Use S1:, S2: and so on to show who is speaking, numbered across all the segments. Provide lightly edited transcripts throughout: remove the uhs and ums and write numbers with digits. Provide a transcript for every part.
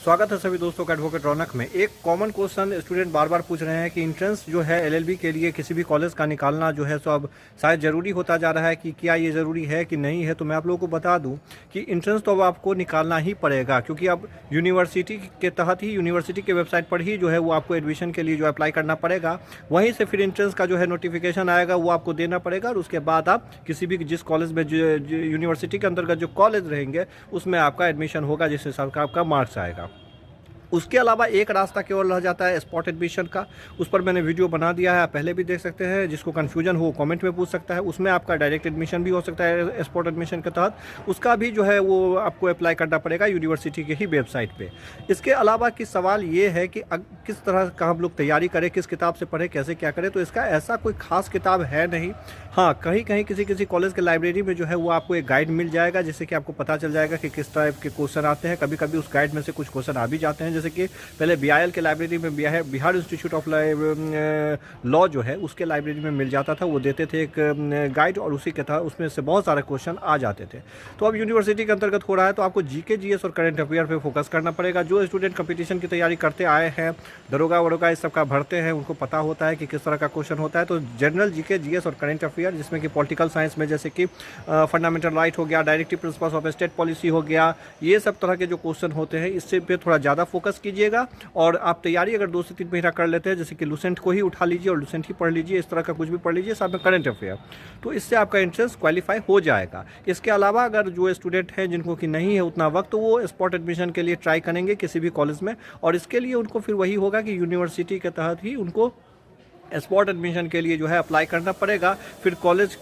S1: स्वागत है सभी दोस्तों का एडवोकेट रौनक में। एक कॉमन क्वेश्चन स्टूडेंट बार बार पूछ रहे हैं कि एंट्रेंस जो है एलएलबी के लिए किसी भी कॉलेज का निकालना जो है सो अब शायद ज़रूरी होता जा रहा है कि क्या ये ज़रूरी है कि नहीं है। तो मैं आप लोगों को बता दूं कि एंट्रेंस तो अब आपको निकालना ही पड़ेगा, क्योंकि अब यूनिवर्सिटी के तहत ही यूनिवर्सिटी के वेबसाइट पर ही जो है वो आपको एडमिशन के लिए जो अप्लाई करना पड़ेगा। वहीं से फिर एंट्रेंस का जो है नोटिफिकेशन आएगा वो आपको देना पड़ेगा, और उसके बाद आप किसी भी जिस कॉलेज में यूनिवर्सिटी के अंतर्गत जो कॉलेज रहेंगे उसमें आपका एडमिशन होगा, जिस हिसाब का आपका मार्क्स आएगा। उसके अलावा एक रास्ता केवल रह जाता है स्पॉट एडमिशन का। उस पर मैंने वीडियो बना दिया है, आप पहले भी देख सकते हैं। जिसको कन्फ्यूजन हो कमेंट में पूछ सकता है। उसमें आपका डायरेक्ट एडमिशन भी हो सकता है स्पॉट एडमिशन के तहत। उसका भी जो है वो आपको अप्लाई करना पड़ेगा यूनिवर्सिटी के ही वेबसाइट पे। इसके अलावा कि सवाल ये है कि किस तरह का हम लोग तैयारी करें, किस किताब से पढ़ें, कैसे क्या करें। तो इसका ऐसा कोई खास किताब है नहीं। हाँ, कहीं कहीं किसी कॉलेज के लाइब्रेरी में जो है वो आपको एक गाइड मिल जाएगा, जिससे कि आपको पता चल जाएगा कि किस टाइप के क्वेश्चन आते हैं। कभी कभी उस गाइड में से कुछ क्वेश्चन आ भी जाते हैं, जैसे कि पहले बीआईएल के लाइब्रेरी में बिहार इंस्टीट्यूट ऑफ लॉ जो है उसके लाइब्रेरी में मिल जाता था। वो देते थे एक गाइड, और उसी के तहत उसमें से बहुत सारे क्वेश्चन आ जाते थे। तो अब यूनिवर्सिटी के अंतर्गत हो रहा है तो आपको जीके जीएस और करंट अफेयर पे फोकस करना पड़ेगा। जो स्टूडेंट कंपटीशन की तैयारी करते आए हैं, दरोगा वरोगा इस सब का भरते हैं, उनको पता होता है कि किस तरह का क्वेश्चन होता है। तो जनरल जीके जीएस और करंट अफेयर, जिसमें कि पॉलिटिकल साइंस में जैसे कि फंडामेंटल राइट हो गया, directive principles of state policy हो गया, ये सब तरह के जो क्वेश्चन होते हैं इससे पे थोड़ा ज़्यादा फोकस कीजिएगा। और आप तैयारी अगर 2 से 3 महीना कर लेते हैं, जैसे कि लुसेंट को ही उठा लीजिए और लुसेंट ही पढ़ लीजिए, इस तरह का कुछ भी पढ़ लीजिए साथ में करंट अफेयर, तो इससे आपका एंट्रेंस क्वालिफाई हो जाएगा। इसके अलावा अगर जो स्टूडेंट हैं जिनको कि नहीं है उतना वक्त, तो वो स्पॉट एडमिशन के लिए ट्राई करेंगे किसी भी कॉलेज में, और इसके लिए उनको फिर वही होगा कि यूनिवर्सिटी के तहत ही उनको स्पॉट एडमिशन के लिए जो है अप्लाई करना पड़ेगा। फिर कॉलेज,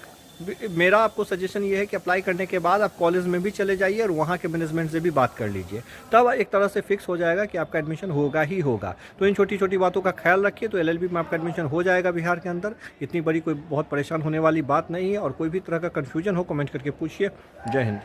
S1: मेरा आपको सजेशन ये है कि अप्लाई करने के बाद आप कॉलेज में भी चले जाइए और वहाँ के मैनेजमेंट से भी बात कर लीजिए, तब एक तरह से फिक्स हो जाएगा कि आपका एडमिशन होगा ही होगा। तो इन छोटी छोटी बातों का ख्याल रखिए, तो एलएलबी में आपका एडमिशन हो जाएगा बिहार के अंदर। इतनी बड़ी कोई बहुत परेशान होने वाली बात नहीं है, और कोई भी तरह का कन्फ्यूजन हो कमेंट करके पूछिए। जय हिंद।